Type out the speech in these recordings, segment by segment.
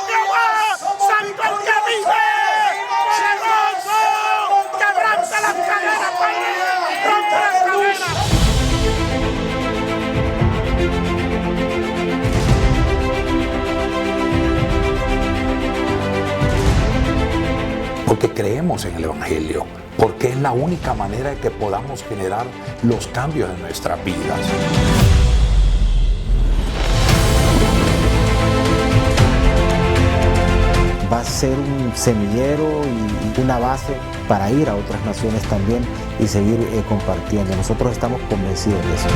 Jehová, Santo el que vive, celoso, quebranta las cadenas, Padre, rompe las cadenas. Porque creemos en el Evangelio, porque es la única manera de que podamos generar los cambios en nuestras vidas. Va a ser un semillero y una base para ir a otras naciones también y seguir compartiendo. Nosotros estamos convencidos de eso.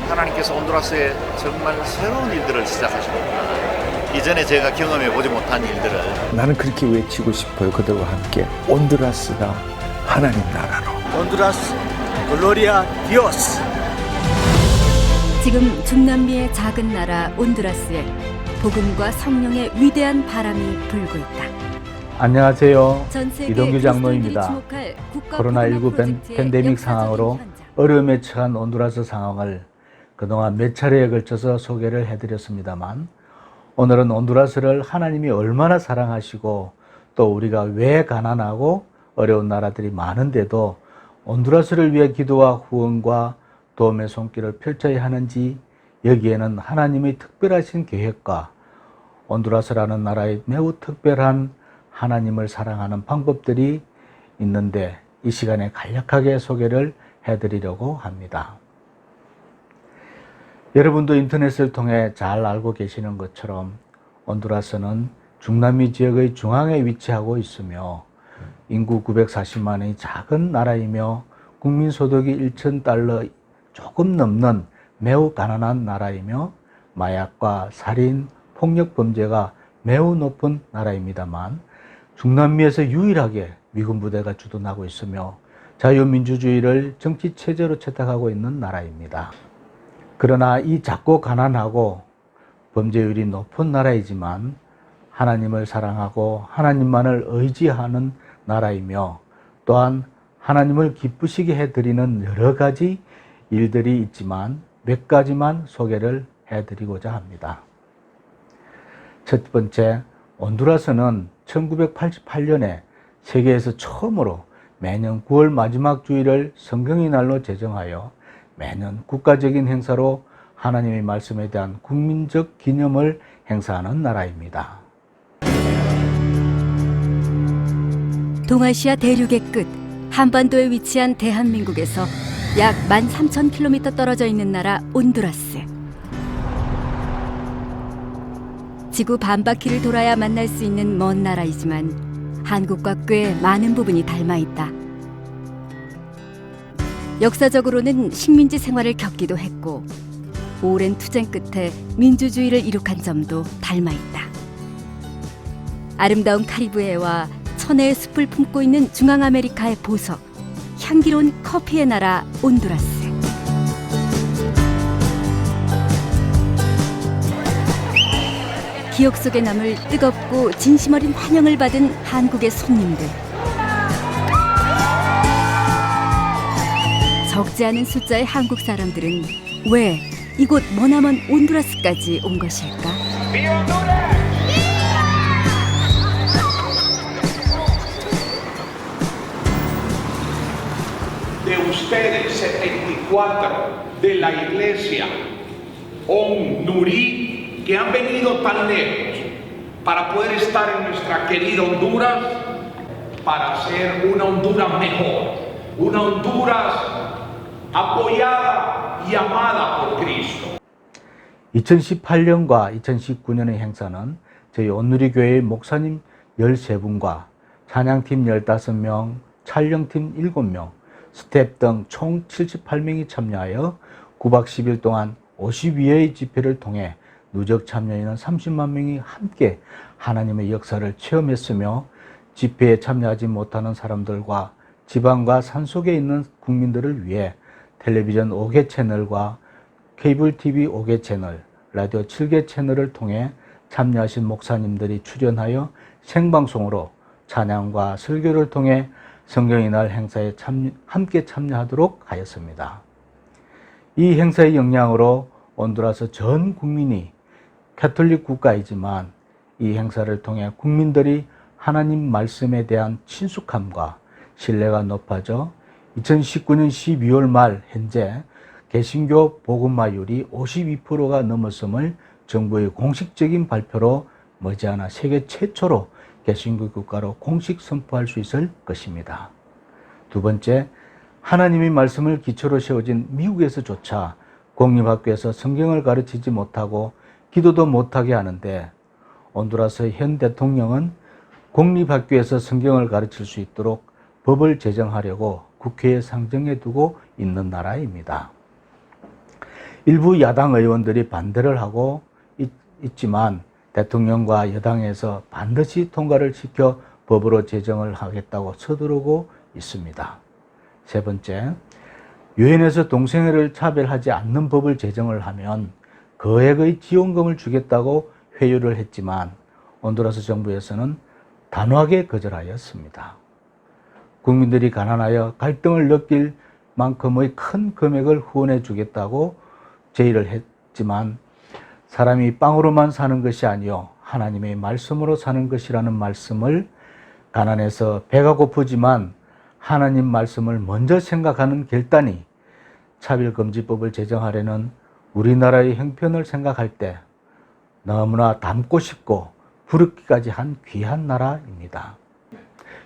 하나님께서 온두라스에 정말 새로운 일들을 시작하십니다. 이전에 제가 경험해 보지 못한 일들을 나는 그렇게 외치고 싶어요. 그들과 함께 온두라스가 하나님 나라로. 온두라스, 글로리아 디오스. 지금 중남미의 작은 나라 온두라스에 복음과 성령의 위대한 바람이 불고 있다. 안녕하세요. 전 세계 이동규 장로입니다. 코로나19 팬데믹 상황으로 어려움에 처한 온두라스 상황을 그동안 몇 차례에 걸쳐서 소개를 해드렸습니다만, 오늘은 온두라스를 하나님이 얼마나 사랑하시고 또 우리가 왜 가난하고 어려운 나라들이 많은데도 온두라스를 위해 기도와 후원과 도움의 손길을 펼쳐야 하는지, 여기에는 하나님의 특별하신 계획과 온두라스라는 나라의 매우 특별한 하나님을 사랑하는 방법들이 있는데, 이 시간에 간략하게 소개를 해드리려고 합니다. 여러분도 인터넷을 통해 잘 알고 계시는 것처럼 온두라스는 중남미 지역의 중앙에 위치하고 있으며 인구 940만의 작은 나라이며 국민소득이 1,000달러 조금 넘는 매우 가난한 나라이며 마약과 살인, 폭력 범죄가 매우 높은 나라입니다만, 중남미에서 유일하게 미군 부대가 주둔하고 있으며 자유민주주의를 정치체제로 채택하고 있는 나라입니다. 그러나 이 작고 가난하고 범죄율이 높은 나라이지만 하나님을 사랑하고 하나님만을 의지하는 나라이며, 또한 하나님을 기쁘시게 해드리는 여러 가지 일들이 있지만 몇 가지만 소개를 해드리고자 합니다. 첫 번째, 온두라스는 1988년에 세계에서 처음으로 매년 9월 마지막 주일을 성경의 날로 제정하여 매년 국가적인 행사로 하나님의 말씀에 대한 국민적 기념을 행사하는 나라입니다. 동아시아 대륙의 끝, 한반도에 위치한 대한민국에서 약 13,000km 떨어져 있는 나라 온두라스. 지구 반바퀴를 돌아야 만날 수 있는 먼 나라이지만 한국과 꽤 많은 부분이 닮아 있다. 역사적으로는 식민지 생활을 겪기도 했고 오랜 투쟁 끝에 민주주의를 이룩한 점도 닮아 있다. 아름다운 카리브해와 천혜의 숲을 품고 있는 중앙아메리카의 보석, 향기로운 커피의 나라 온두라스. 기억 속에 남을 뜨겁고 진심 어린 환영을 받은 한국의 손님들. 적지 않은 숫자의 한국 사람들은 왜 이곳 머나먼 온두라스까지 온 것일까? De ustedes 74 de la iglesia Hondurí que han venido tan lejos para poder estar en nuestra querida Honduras, para hacer una Honduras mejor, una Honduras apoyada y amada por Cristo. 2018년과 2019년의 행사는 저희 온누리교회의 목사님 13분과 찬양팀 15명, 촬영팀 7명, 스텝 등 총 78명이 참여하여 9박 10일 동안 52회의 집회를 통해 누적 참여인은 30만 명이 함께 하나님의 역사를 체험했으며, 집회에 참여하지 못하는 사람들과 지방과 산속에 있는 국민들을 위해 텔레비전 5개 채널과 케이블 TV 5개 채널, 라디오 7개 채널을 통해 참여하신 목사님들이 출연하여 생방송으로 찬양과 설교를 통해 성경의 날 행사에 함께 참여하도록 하였습니다. 이 행사의 영향으로 온두라스 전 국민이 가톨릭 국가이지만 이 행사를 통해 국민들이 하나님 말씀에 대한 친숙함과 신뢰가 높아져 2019년 12월 말 현재 개신교 복음화율이 52%가 넘었음을 정부의 공식적인 발표로 머지않아 세계 최초로 개신교 국가로 공식 선포할 수 있을 것입니다. 두 번째, 하나님의 말씀을 기초로 세워진 미국에서조차 공립학교에서 성경을 가르치지 못하고 기도도 못하게 하는데 온두라스 현 대통령은 공립학교에서 성경을 가르칠 수 있도록 법을 제정하려고 국회에 상정해 두고 있는 나라입니다. 일부 야당 의원들이 반대를 하고 있지만 대통령과 여당에서 반드시 통과를 시켜 법으로 제정을 하겠다고 서두르고 있습니다. 세 번째, 유엔에서 동성애를 차별하지 않는 법을 제정을 하면 거액의 지원금을 주겠다고 회유를 했지만 온두라스 정부에서는 단호하게 거절하였습니다. 국민들이 가난하여 갈등을 느낄 만큼의 큰 금액을 후원해 주겠다고 제의를 했지만 사람이 빵으로만 사는 것이 아니요 하나님의 말씀으로 사는 것이라는 말씀을 가난해서 배가 고프지만 하나님 말씀을 먼저 생각하는 결단이 차별금지법을 제정하려는 우리나라의 형편을 생각할 때 너무나 닮고 싶고 부럽기까지 한 귀한 나라입니다.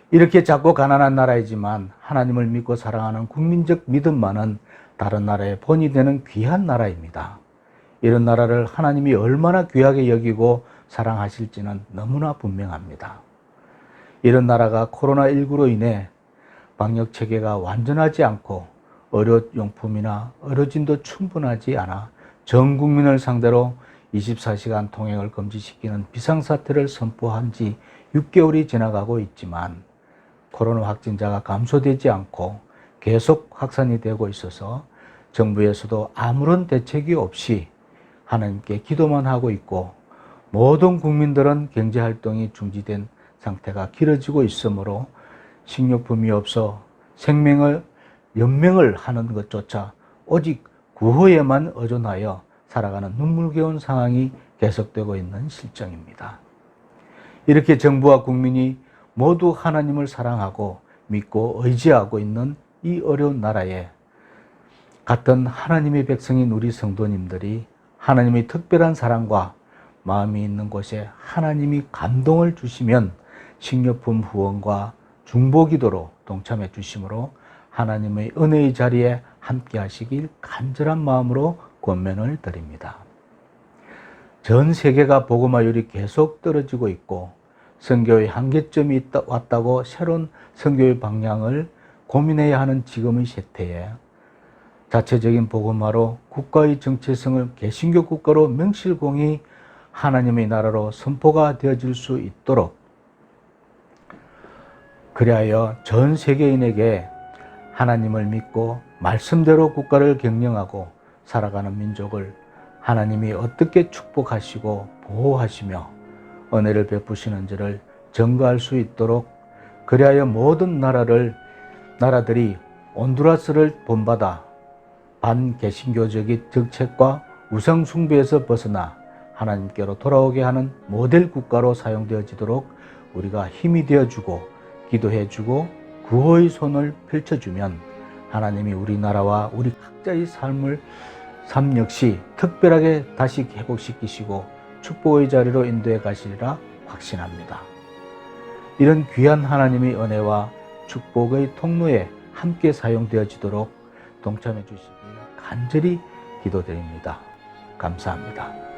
이렇게 작고 가난한 나라이지만 하나님을 믿고 사랑하는 국민적 믿음만은 다른 나라의 본이 되는 귀한 나라입니다. 이런 나라를 하나님이 얼마나 귀하게 여기고 사랑하실지는 너무나 분명합니다. 이런 나라가 코로나19로 인해 방역 체계가 완전하지 않고 의료용품이나 의료진도 충분하지 않아 전 국민을 상대로 24시간 통행을 금지시키는 비상사태를 선포한 지 6개월이 지나가고 있지만 코로나 확진자가 감소되지 않고 계속 확산이 되고 있어서 정부에서도 아무런 대책이 없이 하나님께 기도만 하고 있고 모든 국민들은 경제활동이 중지된 상태가 길어지고 있으므로 식료품이 없어 생명을 연명을 하는 것조차 오직 구호에만 의존하여 살아가는 눈물겨운 상황이 계속되고 있는 실정입니다. 이렇게 정부와 국민이 모두 하나님을 사랑하고 믿고 의지하고 있는 이 어려운 나라에 같은 하나님의 백성인 우리 성도님들이 하나님의 특별한 사랑과 마음이 있는 곳에 하나님이 감동을 주시면 식료품 후원과 중보기도로 동참해 주심으로 하나님의 은혜의 자리에 함께 하시길 간절한 마음으로 권면을 드립니다. 전 세계가 복음화율이 계속 떨어지고 있고 선교의 한계점이 왔다고 새로운 선교의 방향을 고민해야 하는 지금의 세태에 자체적인 복음화로 국가의 정체성을 개신교 국가로 명실공히 하나님의 나라로 선포가 되어질 수 있도록 그리하여 전 세계인에게 하나님을 믿고 말씀대로 국가를 경영하고 살아가는 민족을 하나님이 어떻게 축복하시고 보호하시며 은혜를 베푸시는지를 증거할 수 있도록 그리하여 모든 나라들이 온두라스를 본받아 반개신교적인 정책과 우상숭배에서 벗어나 하나님께로 돌아오게 하는 모델 국가로 사용되어지도록 우리가 힘이 되어주고 기도해주고 구호의 손을 펼쳐주면 하나님이 우리나라와 우리 각자의 삶 역시 특별하게 다시 회복시키시고 축복의 자리로 인도해 가시리라 확신합니다. 이런 귀한 하나님의 은혜와 축복의 통로에 함께 사용되어지도록 동참해 주시길 간절히 기도드립니다. 감사합니다.